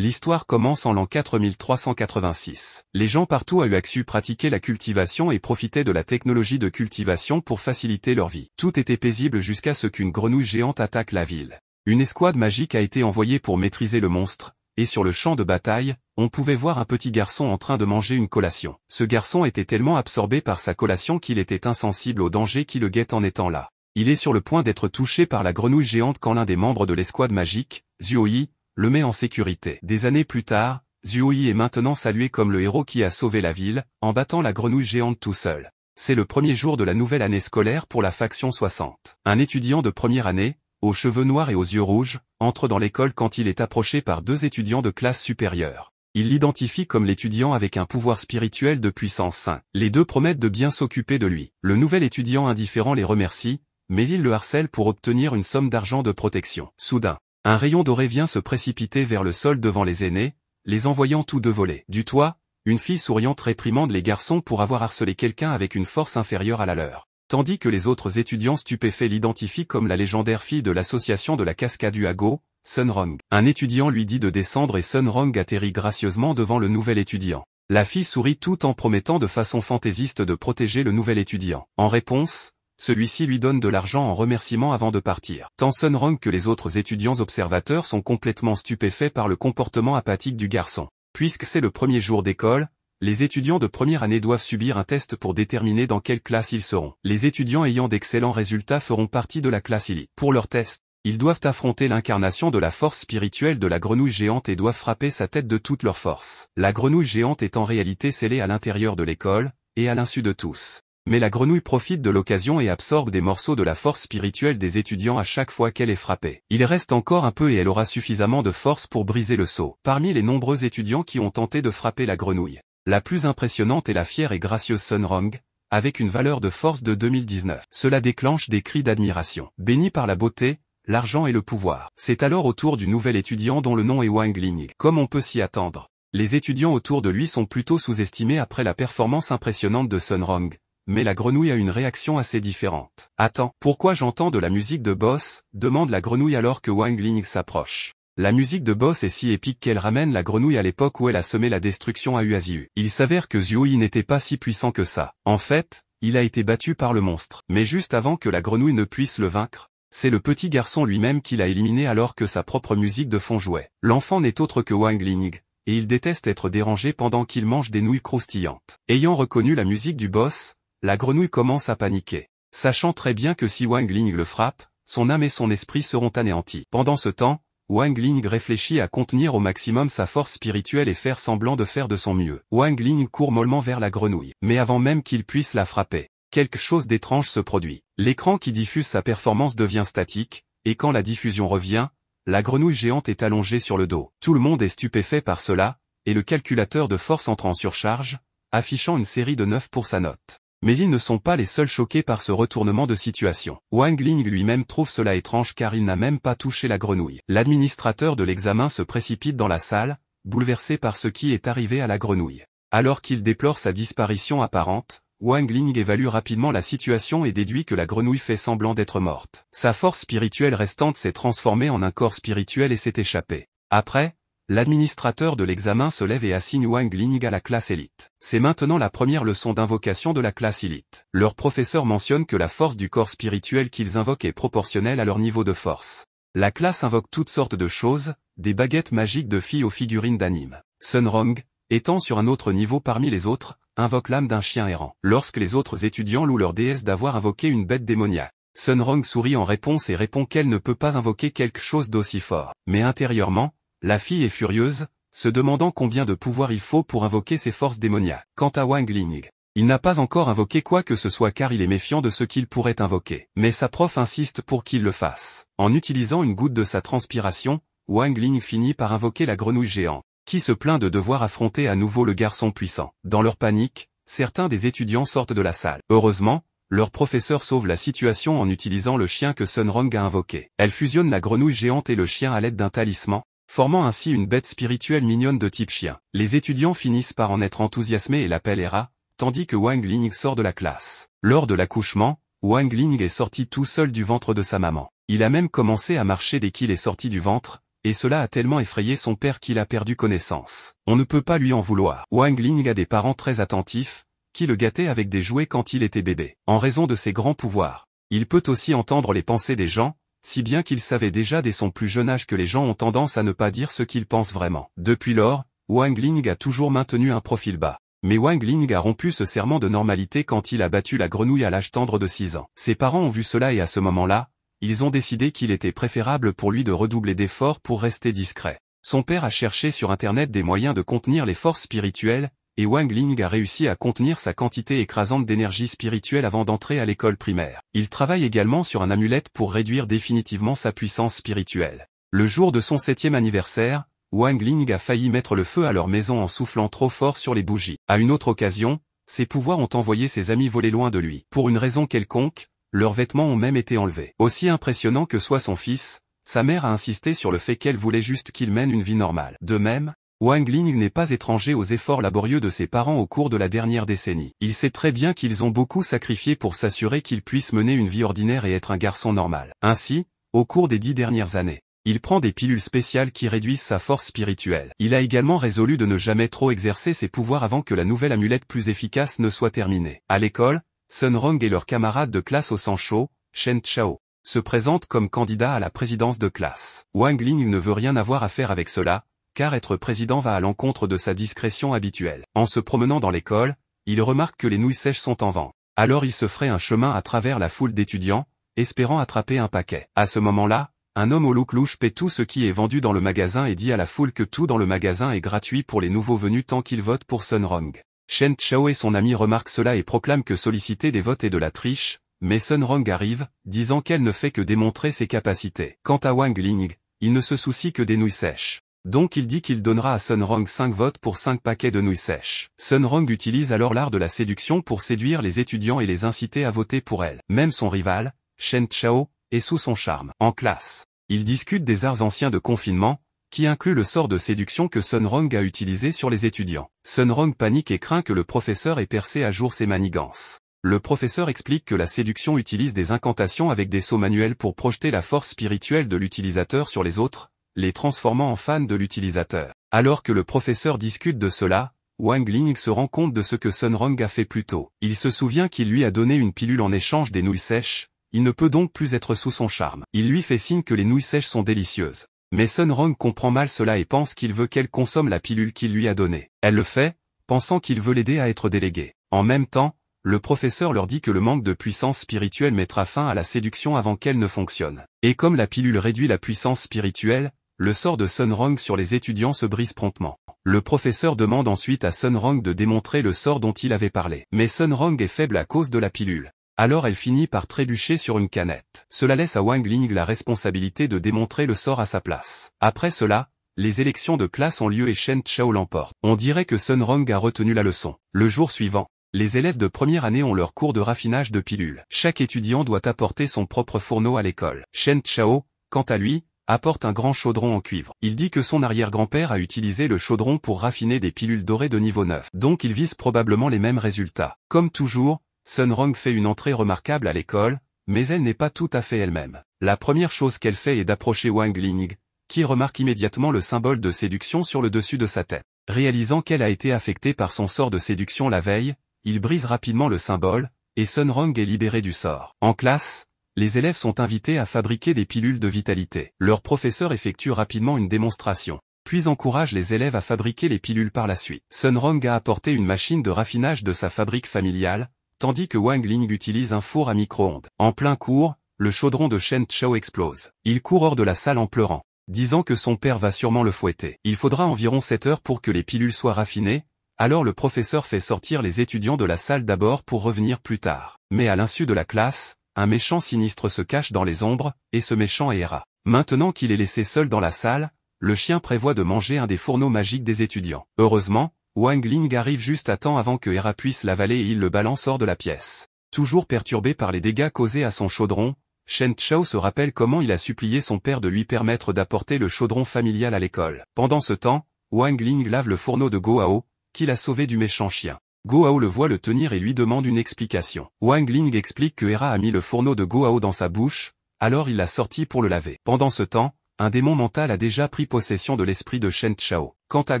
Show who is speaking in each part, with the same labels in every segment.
Speaker 1: L'histoire commence en l'an 4386. Les gens partout à Uaxu pratiquaient la cultivation et profitaient de la technologie de cultivation pour faciliter leur vie. Tout était paisible jusqu'à ce qu'une grenouille géante attaque la ville. Une escouade magique a été envoyée pour maîtriser le monstre, et sur le champ de bataille, on pouvait voir un petit garçon en train de manger une collation. Ce garçon était tellement absorbé par sa collation qu'il était insensible au danger qui le guette en étant là. Il est sur le point d'être touché par la grenouille géante quand l'un des membres de l'escouade magique, Zuoyi, le met en sécurité. Des années plus tard, Zuoyi est maintenant salué comme le héros qui a sauvé la ville, en battant la grenouille géante tout seul. C'est le premier jour de la nouvelle année scolaire pour la faction 60. Un étudiant de première année, aux cheveux noirs et aux yeux rouges, entre dans l'école quand il est approché par deux étudiants de classe supérieure. Il l'identifie comme l'étudiant avec un pouvoir spirituel de puissance 5. Les deux promettent de bien s'occuper de lui. Le nouvel étudiant indifférent les remercie, mais il le harcèle pour obtenir une somme d'argent de protection. Soudain, un rayon doré vient se précipiter vers le sol devant les aînés, les envoyant tous deux voler. Du toit, une fille souriante réprimande les garçons pour avoir harcelé quelqu'un avec une force inférieure à la leur. Tandis que les autres étudiants stupéfaits l'identifient comme la légendaire fille de l'association de la cascade Uago, Sunrong. Un étudiant lui dit de descendre et Sunrong atterrit gracieusement devant le nouvel étudiant. La fille sourit tout en promettant de façon fantaisiste de protéger le nouvel étudiant. En réponse, celui-ci lui donne de l'argent en remerciement avant de partir. Tant Sunrong que les autres étudiants observateurs sont complètement stupéfaits par le comportement apathique du garçon. Puisque c'est le premier jour d'école, les étudiants de première année doivent subir un test pour déterminer dans quelle classe ils seront. Les étudiants ayant d'excellents résultats feront partie de la classe élite. Pour leur test, ils doivent affronter l'incarnation de la force spirituelle de la grenouille géante et doivent frapper sa tête de toute leur force. La grenouille géante est en réalité scellée à l'intérieur de l'école, et à l'insu de tous. Mais la grenouille profite de l'occasion et absorbe des morceaux de la force spirituelle des étudiants à chaque fois qu'elle est frappée. Il reste encore un peu et elle aura suffisamment de force pour briser le sceau. Parmi les nombreux étudiants qui ont tenté de frapper la grenouille, la plus impressionnante est la fière et gracieuse Sunrong, avec une valeur de force de 2019. Cela déclenche des cris d'admiration. Béni par la beauté, l'argent et le pouvoir. C'est alors au tour du nouvel étudiant dont le nom est Wang Ling. Comme on peut s'y attendre, les étudiants autour de lui sont plutôt sous-estimés après la performance impressionnante de Sunrong. Mais la grenouille a une réaction assez différente. « Attends, pourquoi j'entends de la musique de boss ?» demande la grenouille alors que Wang Ling s'approche. La musique de boss est si épique qu'elle ramène la grenouille à l'époque où elle a semé la destruction à Uaziu. Il s'avère que Zuoyi n'était pas si puissant que ça. En fait, il a été battu par le monstre. Mais juste avant que la grenouille ne puisse le vaincre, c'est le petit garçon lui-même qui l'a éliminé alors que sa propre musique de fond jouait. L'enfant n'est autre que Wang Ling, et il déteste être dérangé pendant qu'il mange des nouilles croustillantes. Ayant reconnu la musique du boss, la grenouille commence à paniquer, sachant très bien que si Wang Ling le frappe, son âme et son esprit seront anéantis. Pendant ce temps, Wang Ling réfléchit à contenir au maximum sa force spirituelle et faire semblant de faire de son mieux. Wang Ling court mollement vers la grenouille. Mais avant même qu'il puisse la frapper, quelque chose d'étrange se produit. L'écran qui diffuse sa performance devient statique, et quand la diffusion revient, la grenouille géante est allongée sur le dos. Tout le monde est stupéfait par cela, et le calculateur de force entre en surcharge, affichant une série de 9 pour sa note. Mais ils ne sont pas les seuls choqués par ce retournement de situation. Wang Ling lui-même trouve cela étrange car il n'a même pas touché la grenouille. L'administrateur de l'examen se précipite dans la salle, bouleversé par ce qui est arrivé à la grenouille. Alors qu'il déplore sa disparition apparente, Wang Ling évalue rapidement la situation et déduit que la grenouille fait semblant d'être morte. Sa force spirituelle restante s'est transformée en un corps spirituel et s'est échappée. Après, l'administrateur de l'examen se lève et assigne Wang Ling à la classe élite. C'est maintenant la première leçon d'invocation de la classe élite. Leur professeur mentionne que la force du corps spirituel qu'ils invoquent est proportionnelle à leur niveau de force. La classe invoque toutes sortes de choses, des baguettes magiques de filles aux figurines d'anime. Sunrong, étant sur un autre niveau parmi les autres, invoque l'âme d'un chien errant. Lorsque les autres étudiants louent leur déesse d'avoir invoqué une bête démoniaque, Sunrong sourit en réponse et répond qu'elle ne peut pas invoquer quelque chose d'aussi fort. Mais intérieurement, la fille est furieuse, se demandant combien de pouvoir il faut pour invoquer ses forces démoniaques. Quant à Wang Ling, il n'a pas encore invoqué quoi que ce soit car il est méfiant de ce qu'il pourrait invoquer. Mais sa prof insiste pour qu'il le fasse. En utilisant une goutte de sa transpiration, Wang Ling finit par invoquer la grenouille géante, qui se plaint de devoir affronter à nouveau le garçon puissant. Dans leur panique, certains des étudiants sortent de la salle. Heureusement, leur professeur sauve la situation en utilisant le chien que Sunrong a invoqué. Elle fusionne la grenouille géante et le chien à l'aide d'un talisman, formant ainsi une bête spirituelle mignonne de type chien. Les étudiants finissent par en être enthousiasmés et l'appellent Hera, tandis que Wang Ling sort de la classe. Lors de l'accouchement, Wang Ling est sorti tout seul du ventre de sa maman. Il a même commencé à marcher dès qu'il est sorti du ventre, et cela a tellement effrayé son père qu'il a perdu connaissance. On ne peut pas lui en vouloir. Wang Ling a des parents très attentifs, qui le gâtaient avec des jouets quand il était bébé. En raison de ses grands pouvoirs, il peut aussi entendre les pensées des gens, si bien qu'il savait déjà dès son plus jeune âge que les gens ont tendance à ne pas dire ce qu'ils pensent vraiment. Depuis lors, Wang Ling a toujours maintenu un profil bas. Mais Wang Ling a rompu ce serment de normalité quand il a battu la grenouille à l'âge tendre de 6 ans. Ses parents ont vu cela et à ce moment-là, ils ont décidé qu'il était préférable pour lui de redoubler d'efforts pour rester discret. Son père a cherché sur Internet des moyens de contenir les forces spirituelles, et Wang Ling a réussi à contenir sa quantité écrasante d'énergie spirituelle avant d'entrer à l'école primaire. Il travaille également sur un amulette pour réduire définitivement sa puissance spirituelle. Le jour de son 7e anniversaire, Wang Ling a failli mettre le feu à leur maison en soufflant trop fort sur les bougies. À une autre occasion, ses pouvoirs ont envoyé ses amis voler loin de lui. Pour une raison quelconque, leurs vêtements ont même été enlevés. Aussi impressionnant que soit son fils, sa mère a insisté sur le fait qu'elle voulait juste qu'il mène une vie normale. De même, Wang Ling n'est pas étranger aux efforts laborieux de ses parents au cours de la dernière décennie. Il sait très bien qu'ils ont beaucoup sacrifié pour s'assurer qu'il puisse mener une vie ordinaire et être un garçon normal. Ainsi, au cours des 10 dernières années, il prend des pilules spéciales qui réduisent sa force spirituelle. Il a également résolu de ne jamais trop exercer ses pouvoirs avant que la nouvelle amulette plus efficace ne soit terminée. À l'école, Sun Rong et leur camarade de classe au sang chaud, Shen Chao, se présentent comme candidats à la présidence de classe. Wang Ling ne veut rien avoir à faire avec cela, car être président va à l'encontre de sa discrétion habituelle. En se promenant dans l'école, il remarque que les nouilles sèches sont en vente. Alors il se ferait un chemin à travers la foule d'étudiants, espérant attraper un paquet. À ce moment-là, un homme au look louche paie tout ce qui est vendu dans le magasin et dit à la foule que tout dans le magasin est gratuit pour les nouveaux venus tant qu'ils votent pour Sun Rong. Shen Chao et son ami remarquent cela et proclament que solliciter des votes est de la triche, mais Sun Rong arrive, disant qu'elle ne fait que démontrer ses capacités. Quant à Wang Ling, il ne se soucie que des nouilles sèches. Donc il dit qu'il donnera à Sun Rong 5 votes pour 5 paquets de nouilles sèches. Sun Rong utilise alors l'art de la séduction pour séduire les étudiants et les inciter à voter pour elle. Même son rival, Shen Chao, est sous son charme. En classe, ils discutent des arts anciens de confinement, qui inclut le sort de séduction que Sun Rong a utilisé sur les étudiants. Sun Rong panique et craint que le professeur ait percé à jour ses manigances. Le professeur explique que la séduction utilise des incantations avec des sauts manuels pour projeter la force spirituelle de l'utilisateur sur les autres, les transformant en fans de l'utilisateur. Alors que le professeur discute de cela, Wang Ling se rend compte de ce que Sun Rong a fait plus tôt. Il se souvient qu'il lui a donné une pilule en échange des nouilles sèches, il ne peut donc plus être sous son charme. Il lui fait signe que les nouilles sèches sont délicieuses. Mais Sun Rong comprend mal cela et pense qu'il veut qu'elle consomme la pilule qu'il lui a donnée. Elle le fait, pensant qu'il veut l'aider à être délégué. En même temps, le professeur leur dit que le manque de puissance spirituelle mettra fin à la séduction avant qu'elle ne fonctionne. Et comme la pilule réduit la puissance spirituelle, le sort de Sun Rong sur les étudiants se brise promptement. Le professeur demande ensuite à Sun Rong de démontrer le sort dont il avait parlé. Mais Sun Rong est faible à cause de la pilule. Alors elle finit par trébucher sur une canette. Cela laisse à Wang Ling la responsabilité de démontrer le sort à sa place. Après cela, les élections de classe ont lieu et Shen Chao l'emporte. On dirait que Sun Rong a retenu la leçon. Le jour suivant, les élèves de première année ont leur cours de raffinage de pilules. Chaque étudiant doit apporter son propre fourneau à l'école. Shen Chao, quant à lui, apporte un grand chaudron en cuivre. Il dit que son arrière-grand-père a utilisé le chaudron pour raffiner des pilules dorées de niveau 9. Donc il vise probablement les mêmes résultats. Comme toujours, Sun Rong fait une entrée remarquable à l'école, mais elle n'est pas tout à fait elle-même. La première chose qu'elle fait est d'approcher Wang Ling, qui remarque immédiatement le symbole de séduction sur le dessus de sa tête. Réalisant qu'elle a été affectée par son sort de séduction la veille, il brise rapidement le symbole, et Sun Rong est libéré du sort. En classe, les élèves sont invités à fabriquer des pilules de vitalité. Leur professeur effectue rapidement une démonstration, puis encourage les élèves à fabriquer les pilules par la suite. Sun Rong a apporté une machine de raffinage de sa fabrique familiale, tandis que Wang Ling utilise un four à micro-ondes. En plein cours, le chaudron de Shen Chao explose. Il court hors de la salle en pleurant, disant que son père va sûrement le fouetter. Il faudra environ 7 heures pour que les pilules soient raffinées, alors le professeur fait sortir les étudiants de la salle d'abord pour revenir plus tard. Mais à l'insu de la classe, un méchant sinistre se cache dans les ombres, et ce méchant est Hera. Maintenant qu'il est laissé seul dans la salle, le chien prévoit de manger un des fourneaux magiques des étudiants. Heureusement, Wang Ling arrive juste à temps avant que Hera puisse l'avaler et il le balance hors de la pièce. Toujours perturbé par les dégâts causés à son chaudron, Shen Chao se rappelle comment il a supplié son père de lui permettre d'apporter le chaudron familial à l'école. Pendant ce temps, Wang Ling lave le fourneau de Gohao, qu'il a sauvé du méchant chien. Gohao le voit le tenir et lui demande une explication. Wang Ling explique que Hera a mis le fourneau de Gohao dans sa bouche, alors il l'a sorti pour le laver. Pendant ce temps, un démon mental a déjà pris possession de l'esprit de Shen Chao. Quant à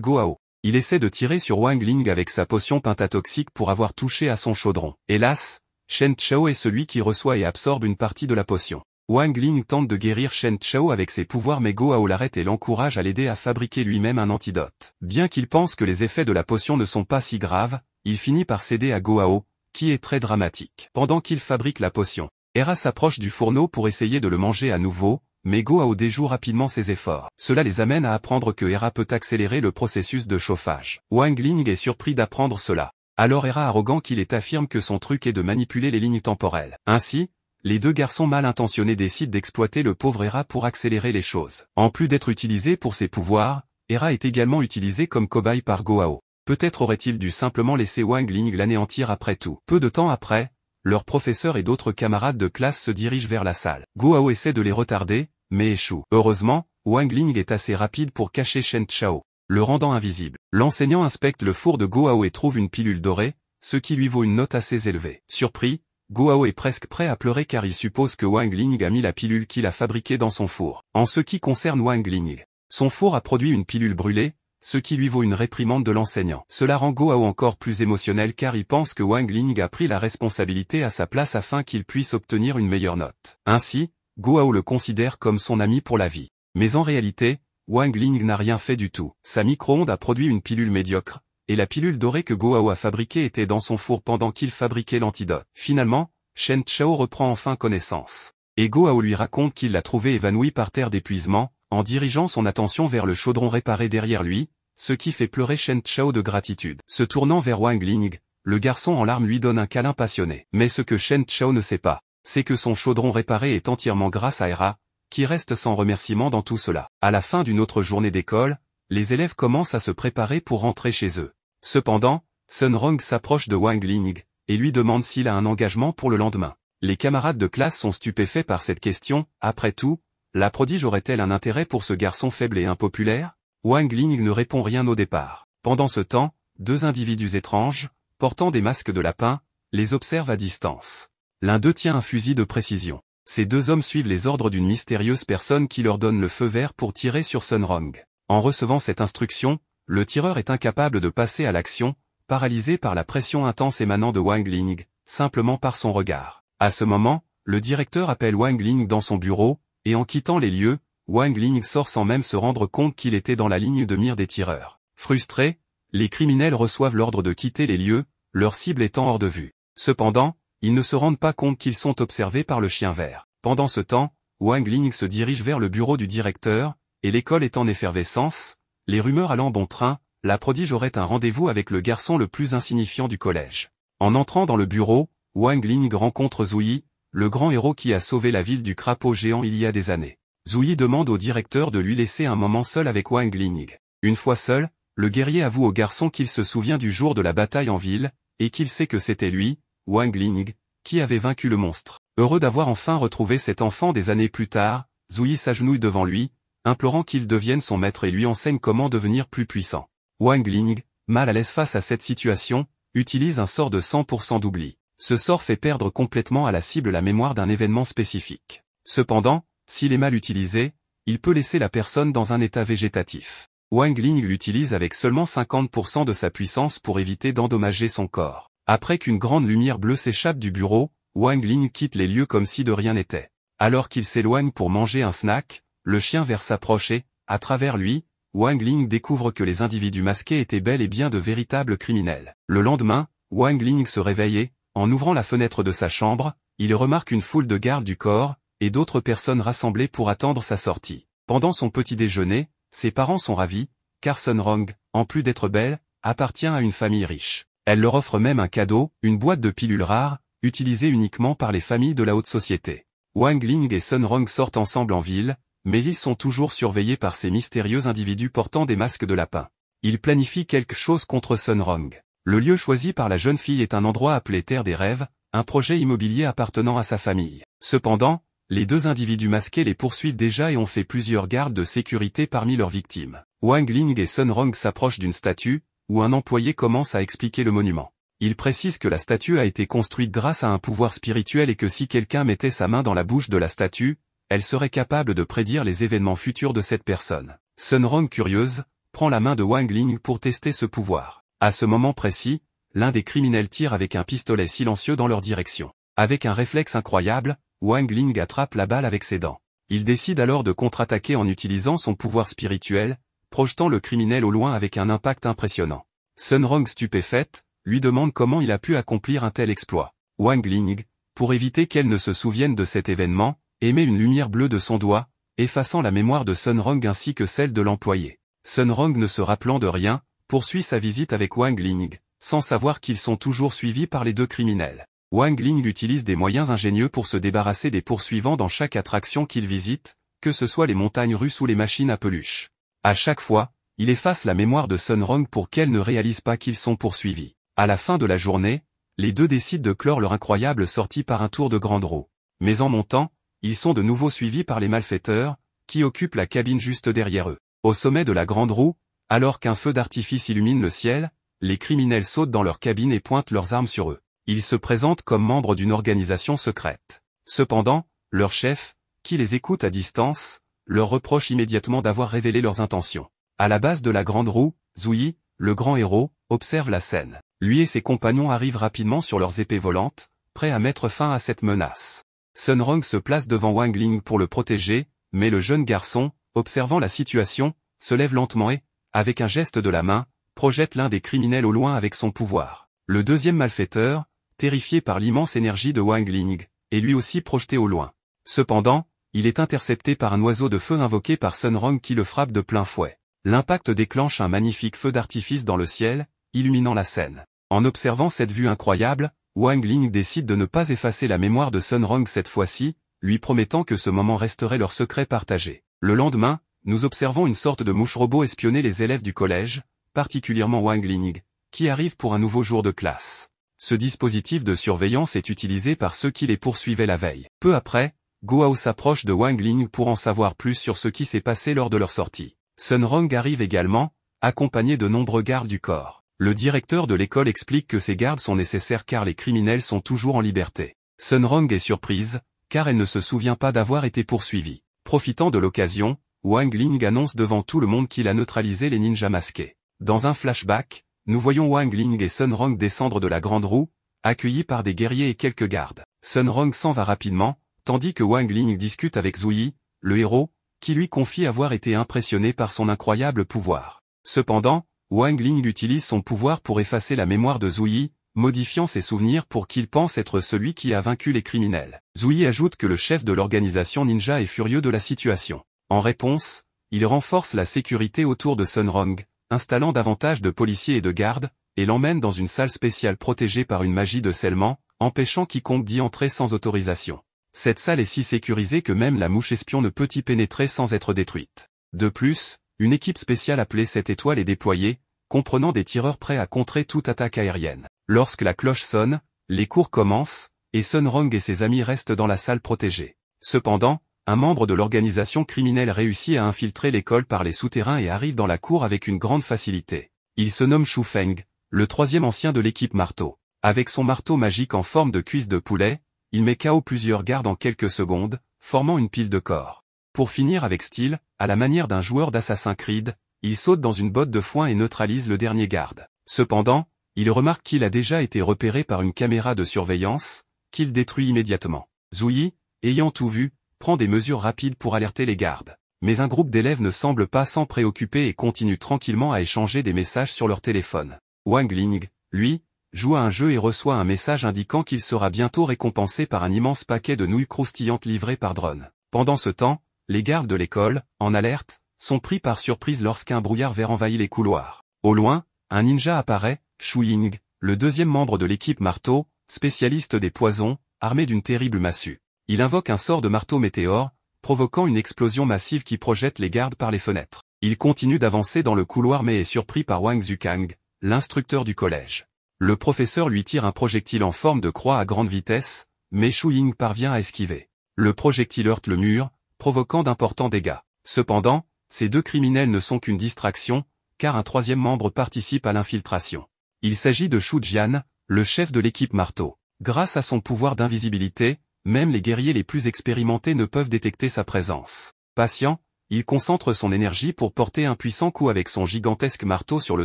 Speaker 1: Gohao, il essaie de tirer sur Wang Ling avec sa potion pentatoxique pour avoir touché à son chaudron. Hélas, Shen Chao est celui qui reçoit et absorbe une partie de la potion. Wang Ling tente de guérir Shen Chao avec ses pouvoirs mais Gohao l'arrête et l'encourage à l'aider à fabriquer lui-même un antidote. Bien qu'il pense que les effets de la potion ne sont pas si graves, il finit par céder à Gohao, qui est très dramatique. Pendant qu'il fabrique la potion, Hera s'approche du fourneau pour essayer de le manger à nouveau, mais Gohao déjoue rapidement ses efforts. Cela les amène à apprendre que Hera peut accélérer le processus de chauffage. Wang Ling est surpris d'apprendre cela. Alors Hera arrogant qu'il affirme que son truc est de manipuler les lignes temporelles. Ainsi, les deux garçons mal intentionnés décident d'exploiter le pauvre Hera pour accélérer les choses. En plus d'être utilisé pour ses pouvoirs, Hera est également utilisé comme cobaye par Gohao. Peut-être aurait-il dû simplement laisser Wang Ling l'anéantir après tout. Peu de temps après, leur professeur et d'autres camarades de classe se dirigent vers la salle. Gohao essaie de les retarder, mais échoue. Heureusement, Wang Ling est assez rapide pour cacher Shen Chao, le rendant invisible. L'enseignant inspecte le four de Gohao et trouve une pilule dorée, ce qui lui vaut une note assez élevée. Surpris, Gohao est presque prêt à pleurer car il suppose que Wang Ling a mis la pilule qu'il a fabriquée dans son four. En ce qui concerne Wang Ling, son four a produit une pilule brûlée, ce qui lui vaut une réprimande de l'enseignant. Cela rend Gohao encore plus émotionnel car il pense que Wang Ling a pris la responsabilité à sa place afin qu'il puisse obtenir une meilleure note. Ainsi, Gohao le considère comme son ami pour la vie. Mais en réalité, Wang Ling n'a rien fait du tout. Sa micro-onde a produit une pilule médiocre, et la pilule dorée que Gohao a fabriquée était dans son four pendant qu'il fabriquait l'antidote. Finalement, Shen Chao reprend enfin connaissance. Et Gohao lui raconte qu'il l'a trouvé évanoui par terre d'épuisement, en dirigeant son attention vers le chaudron réparé derrière lui, ce qui fait pleurer Shen Chao de gratitude. Se tournant vers Wang Ling, le garçon en larmes lui donne un câlin passionné. Mais ce que Shen Chao ne sait pas, c'est que son chaudron réparé est entièrement grâce à Hera, qui reste sans remerciement dans tout cela. À la fin d'une autre journée d'école, les élèves commencent à se préparer pour rentrer chez eux. Cependant, Sun Rong s'approche de Wang Ling, et lui demande s'il a un engagement pour le lendemain. Les camarades de classe sont stupéfaits par cette question. Après tout, la prodige aurait-elle un intérêt pour ce garçon faible et impopulaire? Wang Ling ne répond rien au départ. Pendant ce temps, deux individus étranges, portant des masques de lapin, les observent à distance. L'un d'eux tient un fusil de précision. Ces deux hommes suivent les ordres d'une mystérieuse personne qui leur donne le feu vert pour tirer sur Sun Rong. En recevant cette instruction, le tireur est incapable de passer à l'action, paralysé par la pression intense émanant de Wang Ling, simplement par son regard. À ce moment, le directeur appelle Wang Ling dans son bureau, et en quittant les lieux, Wang Ling sort sans même se rendre compte qu'il était dans la ligne de mire des tireurs. Frustrés, les criminels reçoivent l'ordre de quitter les lieux, leur cible étant hors de vue. Cependant, ils ne se rendent pas compte qu'ils sont observés par le chien vert. Pendant ce temps, Wang Ling se dirige vers le bureau du directeur, et l'école est en effervescence, les rumeurs allant bon train, la prodige aurait un rendez-vous avec le garçon le plus insignifiant du collège. En entrant dans le bureau, Wang Ling rencontre Zouyi, le grand héros qui a sauvé la ville du crapaud géant il y a des années. Zouyi demande au directeur de lui laisser un moment seul avec Wang Ling. Une fois seul, le guerrier avoue au garçon qu'il se souvient du jour de la bataille en ville, et qu'il sait que c'était lui, Wang Ling, qui avait vaincu le monstre. Heureux d'avoir enfin retrouvé cet enfant des années plus tard, Zouyi s'agenouille devant lui, implorant qu'il devienne son maître et lui enseigne comment devenir plus puissant. Wang Ling, mal à l'aise face à cette situation, utilise un sort de 100% d'oubli. Ce sort fait perdre complètement à la cible la mémoire d'un événement spécifique. Cependant, s'il est mal utilisé, il peut laisser la personne dans un état végétatif. Wang Ling l'utilise avec seulement 50% de sa puissance pour éviter d'endommager son corps. Après qu'une grande lumière bleue s'échappe du bureau, Wang Ling quitte les lieux comme si de rien n'était. Alors qu'il s'éloigne pour manger un snack, le chien vert s'approche et, à travers lui, Wang Ling découvre que les individus masqués étaient bel et bien de véritables criminels. Le lendemain, Wang Ling se réveille et, en ouvrant la fenêtre de sa chambre, il remarque une foule de gardes du corps, et d'autres personnes rassemblées pour attendre sa sortie. Pendant son petit déjeuner, ses parents sont ravis, car Sun Rong, en plus d'être belle, appartient à une famille riche. Elle leur offre même un cadeau, une boîte de pilules rares, utilisée uniquement par les familles de la haute société. Wang Ling et Sun Rong sortent ensemble en ville, mais ils sont toujours surveillés par ces mystérieux individus portant des masques de lapin. Ils planifient quelque chose contre Sun Rong. Le lieu choisi par la jeune fille est un endroit appelé Terre des Rêves, un projet immobilier appartenant à sa famille. Cependant, les deux individus masqués les poursuivent déjà et ont fait plusieurs gardes de sécurité parmi leurs victimes. Wang Ling et Sun Rong s'approchent d'une statue, où un employé commence à expliquer le monument. Il précise que la statue a été construite grâce à un pouvoir spirituel et que si quelqu'un mettait sa main dans la bouche de la statue, elle serait capable de prédire les événements futurs de cette personne. Sun Rong, curieuse, prend la main de Wang Ling pour tester ce pouvoir. À ce moment précis, l'un des criminels tire avec un pistolet silencieux dans leur direction. Avec un réflexe incroyable, Wang Ling attrape la balle avec ses dents. Il décide alors de contre-attaquer en utilisant son pouvoir spirituel, projetant le criminel au loin avec un impact impressionnant. Sun Rong, stupéfaite, lui demande comment il a pu accomplir un tel exploit. Wang Ling, pour éviter qu'elle ne se souvienne de cet événement, émet une lumière bleue de son doigt, effaçant la mémoire de Sun Rong ainsi que celle de l'employé. Sun Rong, ne se rappelant de rien, poursuit sa visite avec Wang Ling, sans savoir qu'ils sont toujours suivis par les deux criminels. Wang Ling utilise des moyens ingénieux pour se débarrasser des poursuivants dans chaque attraction qu'il visite, que ce soit les montagnes russes ou les machines à peluche. À chaque fois, il efface la mémoire de Sun Rong pour qu'elle ne réalise pas qu'ils sont poursuivis. À la fin de la journée, les deux décident de clore leur incroyable sortie par un tour de grande roue. Mais en montant, ils sont de nouveau suivis par les malfaiteurs, qui occupent la cabine juste derrière eux. Au sommet de la grande roue, alors qu'un feu d'artifice illumine le ciel, les criminels sautent dans leur cabine et pointent leurs armes sur eux. Ils se présentent comme membres d'une organisation secrète. Cependant, leur chef, qui les écoute à distance, leur reproche immédiatement d'avoir révélé leurs intentions. À la base de la grande roue, Zhuyi, le grand héros, observe la scène. Lui et ses compagnons arrivent rapidement sur leurs épées volantes, prêts à mettre fin à cette menace. Sun Rong se place devant Wang Ling pour le protéger, mais le jeune garçon, observant la situation, se lève lentement et, avec un geste de la main, projette l'un des criminels au loin avec son pouvoir. Le deuxième malfaiteur, terrifié par l'immense énergie de Wang Ling, est lui aussi projeté au loin. Cependant, il est intercepté par un oiseau de feu invoqué par Sun Rong qui le frappe de plein fouet. L'impact déclenche un magnifique feu d'artifice dans le ciel, illuminant la scène. En observant cette vue incroyable, Wang Ling décide de ne pas effacer la mémoire de Sun Rong cette fois-ci, lui promettant que ce moment resterait leur secret partagé. Le lendemain, nous observons une sorte de mouche robot espionner les élèves du collège, particulièrement Wang Ling, qui arrive pour un nouveau jour de classe. Ce dispositif de surveillance est utilisé par ceux qui les poursuivaient la veille. Peu après, Guo s'approche de Wang Ling pour en savoir plus sur ce qui s'est passé lors de leur sortie. Sun Rong arrive également, accompagné de nombreux gardes du corps. Le directeur de l'école explique que ces gardes sont nécessaires car les criminels sont toujours en liberté. Sun Rong est surprise, car elle ne se souvient pas d'avoir été poursuivie. Profitant de l'occasion, Wang Ling annonce devant tout le monde qu'il a neutralisé les ninjas masqués. Dans un flashback, nous voyons Wang Ling et Sun Rong descendre de la grande roue, accueillis par des guerriers et quelques gardes. Sun Rong s'en va rapidement, tandis que Wang Ling discute avec Zhuyi, le héros, qui lui confie avoir été impressionné par son incroyable pouvoir. Cependant, Wang Ling utilise son pouvoir pour effacer la mémoire de Zhuyi, modifiant ses souvenirs pour qu'il pense être celui qui a vaincu les criminels. Zhuyi ajoute que le chef de l'organisation ninja est furieux de la situation. En réponse, il renforce la sécurité autour de Sun Rong, installant davantage de policiers et de gardes, et l'emmène dans une salle spéciale protégée par une magie de scellement, empêchant quiconque d'y entrer sans autorisation. Cette salle est si sécurisée que même la mouche espion ne peut y pénétrer sans être détruite. De plus, une équipe spéciale appelée 7 étoiles est déployée, comprenant des tireurs prêts à contrer toute attaque aérienne. Lorsque la cloche sonne, les cours commencent, et Sun Rong et ses amis restent dans la salle protégée. Cependant, un membre de l'organisation criminelle réussit à infiltrer l'école par les souterrains et arrive dans la cour avec une grande facilité. Il se nomme Shu Feng, le troisième ancien de l'équipe marteau. Avec son marteau magique en forme de cuisse de poulet, il met KO plusieurs gardes en quelques secondes, formant une pile de corps. Pour finir avec style, à la manière d'un joueur d'Assassin's Creed, il saute dans une botte de foin et neutralise le dernier garde. Cependant, il remarque qu'il a déjà été repéré par une caméra de surveillance, qu'il détruit immédiatement. Zhuyi, ayant tout vu, prend des mesures rapides pour alerter les gardes. Mais un groupe d'élèves ne semble pas s'en préoccuper et continue tranquillement à échanger des messages sur leur téléphone. Wang Ling, lui, joue à un jeu et reçoit un message indiquant qu'il sera bientôt récompensé par un immense paquet de nouilles croustillantes livrées par drone. Pendant ce temps, les gardes de l'école, en alerte, sont pris par surprise lorsqu'un brouillard vert envahit les couloirs. Au loin, un ninja apparaît, Shu Ying, le deuxième membre de l'équipe marteau, spécialiste des poisons, armé d'une terrible massue. Il invoque un sort de marteau météore, provoquant une explosion massive qui projette les gardes par les fenêtres. Il continue d'avancer dans le couloir mais est surpris par Wang Zukang, l'instructeur du collège. Le professeur lui tire un projectile en forme de croix à grande vitesse, mais Shu Ying parvient à esquiver. Le projectile heurte le mur, provoquant d'importants dégâts. Cependant, ces deux criminels ne sont qu'une distraction, car un troisième membre participe à l'infiltration. Il s'agit de Shu Jian, le chef de l'équipe marteau. Grâce à son pouvoir d'invisibilité, même les guerriers les plus expérimentés ne peuvent détecter sa présence. Patient, il concentre son énergie pour porter un puissant coup avec son gigantesque marteau sur le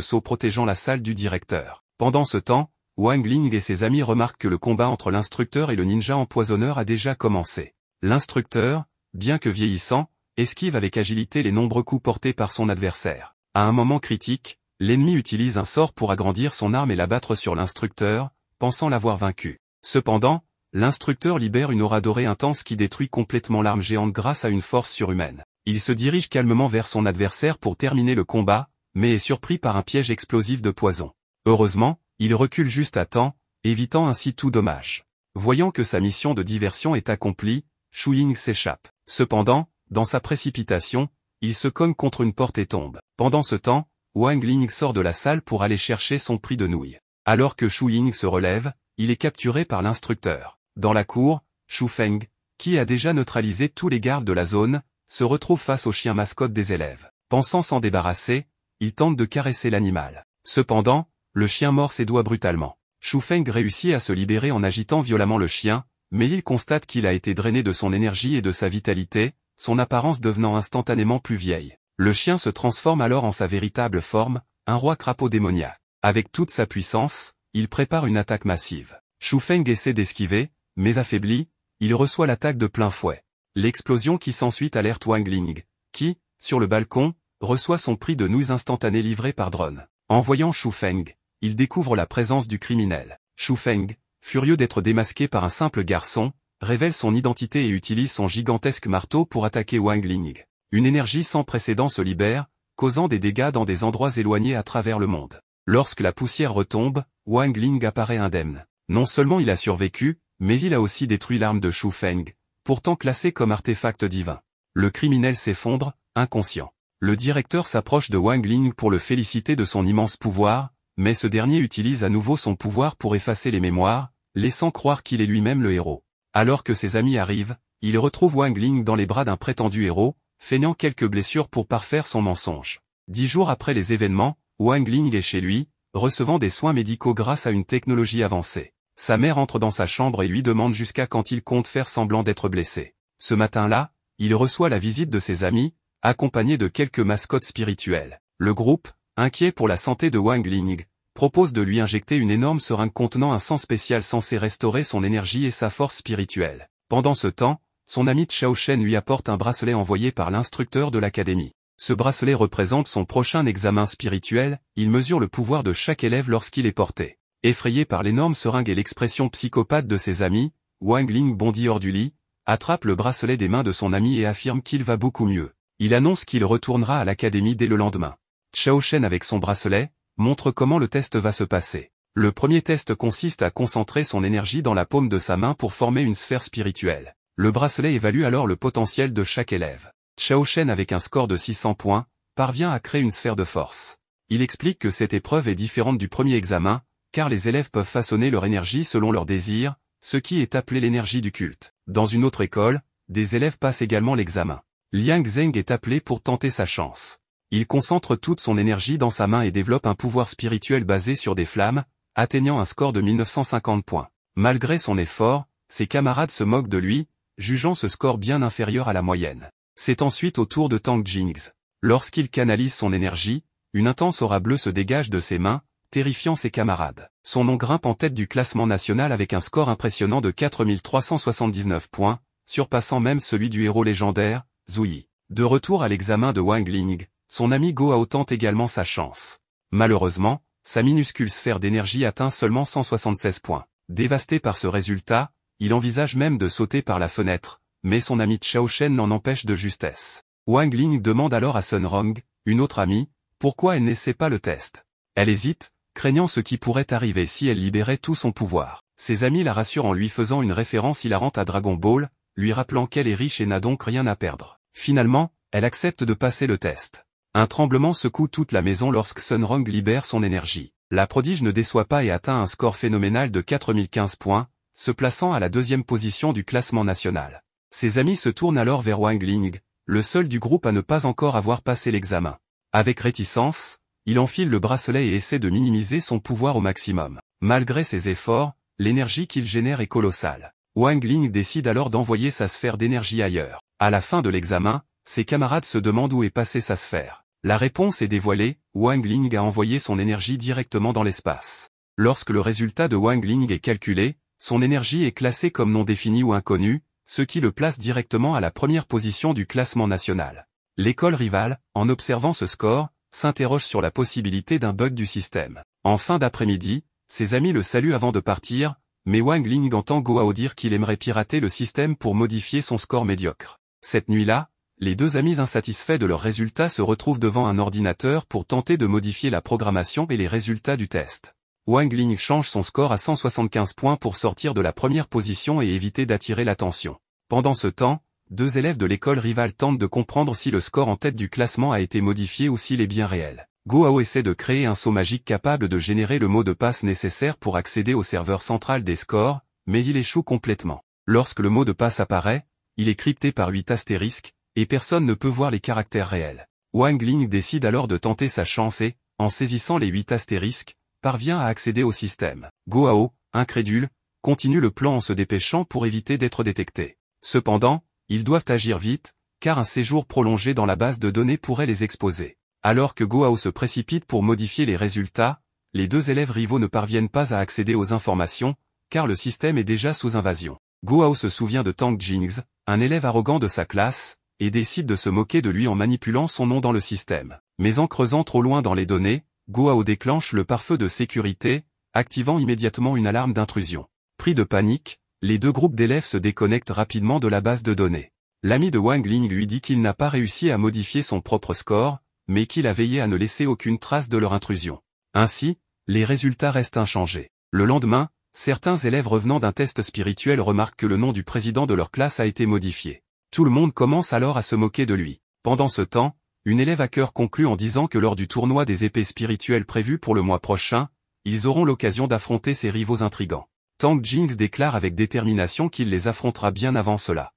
Speaker 1: sceau protégeant la salle du directeur. Pendant ce temps, Wang Ling et ses amis remarquent que le combat entre l'instructeur et le ninja empoisonneur a déjà commencé. L'instructeur, bien que vieillissant, esquive avec agilité les nombreux coups portés par son adversaire. À un moment critique, l'ennemi utilise un sort pour agrandir son arme et l'abattre sur l'instructeur, pensant l'avoir vaincu. Cependant, l'instructeur libère une aura dorée intense qui détruit complètement l'arme géante grâce à une force surhumaine. Il se dirige calmement vers son adversaire pour terminer le combat, mais est surpris par un piège explosif de poison. Heureusement, il recule juste à temps, évitant ainsi tout dommage. Voyant que sa mission de diversion est accomplie, Shu Ying s'échappe. Cependant, dans sa précipitation, il se cogne contre une porte et tombe. Pendant ce temps, Wang Ling sort de la salle pour aller chercher son prix de nouilles. Alors que Shu Ying se relève, il est capturé par l'instructeur. Dans la cour, Shu Feng, qui a déjà neutralisé tous les gardes de la zone, se retrouve face au chien mascotte des élèves. Pensant s'en débarrasser, il tente de caresser l'animal. Cependant, le chien mord ses doigts brutalement. Shu Feng réussit à se libérer en agitant violemment le chien, mais il constate qu'il a été drainé de son énergie et de sa vitalité, son apparence devenant instantanément plus vieille. Le chien se transforme alors en sa véritable forme, un roi crapaud démoniaque. Avec toute sa puissance, il prépare une attaque massive. Shu Feng essaie d'esquiver, mais affaibli, il reçoit l'attaque de plein fouet. L'explosion qui s'ensuit alerte Wang Ling, qui, sur le balcon, reçoit son prix de nouilles instantanées livré par drone. En voyant Shu Feng, il découvre la présence du criminel. Shu Feng, furieux d'être démasqué par un simple garçon, révèle son identité et utilise son gigantesque marteau pour attaquer Wang Ling. Une énergie sans précédent se libère, causant des dégâts dans des endroits éloignés à travers le monde. Lorsque la poussière retombe, Wang Ling apparaît indemne. Non seulement il a survécu, mais il a aussi détruit l'arme de Shu Feng, pourtant classée comme artefact divin. Le criminel s'effondre, inconscient. Le directeur s'approche de Wang Ling pour le féliciter de son immense pouvoir, mais ce dernier utilise à nouveau son pouvoir pour effacer les mémoires, laissant croire qu'il est lui-même le héros. Alors que ses amis arrivent, il retrouve Wang Ling dans les bras d'un prétendu héros, feignant quelques blessures pour parfaire son mensonge. 10 jours après les événements, Wang Ling est chez lui, recevant des soins médicaux grâce à une technologie avancée. Sa mère entre dans sa chambre et lui demande jusqu'à quand il compte faire semblant d'être blessé. Ce matin-là, il reçoit la visite de ses amis, accompagné de quelques mascottes spirituelles. Le groupe, inquiet pour la santé de Wang Ling, propose de lui injecter une énorme seringue contenant un sang spécial censé restaurer son énergie et sa force spirituelle. Pendant ce temps, son ami Chao Shen lui apporte un bracelet envoyé par l'instructeur de l'académie. Ce bracelet représente son prochain examen spirituel, il mesure le pouvoir de chaque élève lorsqu'il est porté. Effrayé par l'énorme seringue et l'expression psychopathe de ses amis, Wang Ling bondit hors du lit, attrape le bracelet des mains de son ami et affirme qu'il va beaucoup mieux. Il annonce qu'il retournera à l'académie dès le lendemain. Chao Shen avec son bracelet, montre comment le test va se passer. Le premier test consiste à concentrer son énergie dans la paume de sa main pour former une sphère spirituelle. Le bracelet évalue alors le potentiel de chaque élève. Chao Shen avec un score de 600 points, parvient à créer une sphère de force. Il explique que cette épreuve est différente du premier examen, car les élèves peuvent façonner leur énergie selon leurs désirs, ce qui est appelé l'énergie du culte. Dans une autre école, des élèves passent également l'examen. Liang Zheng est appelé pour tenter sa chance. Il concentre toute son énergie dans sa main et développe un pouvoir spirituel basé sur des flammes, atteignant un score de 1950 points. Malgré son effort, ses camarades se moquent de lui, jugeant ce score bien inférieur à la moyenne. C'est ensuite au tour de Tang Jingzi. Lorsqu'il canalise son énergie, une intense aura bleue se dégage de ses mains, terrifiant ses camarades. Son nom grimpe en tête du classement national avec un score impressionnant de 4379 points, surpassant même celui du héros légendaire, Zhu Yi. De retour à l'examen de Wang Ling, son ami Gohao tente également sa chance. Malheureusement, sa minuscule sphère d'énergie atteint seulement 176 points. Dévasté par ce résultat, il envisage même de sauter par la fenêtre, mais son ami Chao Shen l'en empêche de justesse. Wang Ling demande alors à Sun Rong, une autre amie, pourquoi elle n'essaie pas le test. Elle hésite, craignant ce qui pourrait arriver si elle libérait tout son pouvoir. Ses amis la rassurent en lui faisant une référence hilarante à Dragon Ball, lui rappelant qu'elle est riche et n'a donc rien à perdre. Finalement, elle accepte de passer le test. Un tremblement secoue toute la maison lorsque Sun Rong libère son énergie. La prodige ne déçoit pas et atteint un score phénoménal de 4015 points, se plaçant à la 2e position du classement national. Ses amis se tournent alors vers Wang Ling, le seul du groupe à ne pas encore avoir passé l'examen. Avec réticence, il enfile le bracelet et essaie de minimiser son pouvoir au maximum. Malgré ses efforts, l'énergie qu'il génère est colossale. Wang Ling décide alors d'envoyer sa sphère d'énergie ailleurs. À la fin de l'examen, ses camarades se demandent où est passée sa sphère. La réponse est dévoilée, Wang Ling a envoyé son énergie directement dans l'espace. Lorsque le résultat de Wang Ling est calculé, son énergie est classée comme non définie ou inconnue, ce qui le place directement à la première position du classement national. L'école rivale, en observant ce score, s'interroge sur la possibilité d'un bug du système. En fin d'après-midi, ses amis le saluent avant de partir, mais Wang Ling entend Gohao dire qu'il aimerait pirater le système pour modifier son score médiocre. Cette nuit-là, les deux amis insatisfaits de leurs résultats se retrouvent devant un ordinateur pour tenter de modifier la programmation et les résultats du test. Wang Ling change son score à 175 points pour sortir de la première position et éviter d'attirer l'attention. Pendant ce temps, deux élèves de l'école rivale tentent de comprendre si le score en tête du classement a été modifié ou s'il est bien réel. Gohao essaie de créer un saut magique capable de générer le mot de passe nécessaire pour accéder au serveur central des scores, mais il échoue complètement. Lorsque le mot de passe apparaît, il est crypté par 8 astérisques, et personne ne peut voir les caractères réels. Wang Ling décide alors de tenter sa chance et, en saisissant les 8 astérisques, parvient à accéder au système. Gohao, incrédule, continue le plan en se dépêchant pour éviter d'être détecté. Cependant, ils doivent agir vite, car un séjour prolongé dans la base de données pourrait les exposer. Alors que Gohao se précipite pour modifier les résultats, les deux élèves rivaux ne parviennent pas à accéder aux informations, car le système est déjà sous invasion. Gohao se souvient de Tang Jingz, un élève arrogant de sa classe, et décide de se moquer de lui en manipulant son nom dans le système. Mais en creusant trop loin dans les données, Gohao déclenche le pare-feu de sécurité, activant immédiatement une alarme d'intrusion. Pris de panique, les deux groupes d'élèves se déconnectent rapidement de la base de données. L'ami de Wang Ling lui dit qu'il n'a pas réussi à modifier son propre score, mais qu'il a veillé à ne laisser aucune trace de leur intrusion. Ainsi, les résultats restent inchangés. Le lendemain, certains élèves revenant d'un test spirituel remarquent que le nom du président de leur classe a été modifié. Tout le monde commence alors à se moquer de lui. Pendant ce temps, une élève hacker conclut en disant que lors du tournoi des épées spirituelles prévu pour le mois prochain, ils auront l'occasion d'affronter ses rivaux intrigants. Tang Jingz déclare avec détermination qu'il les affrontera bien avant cela.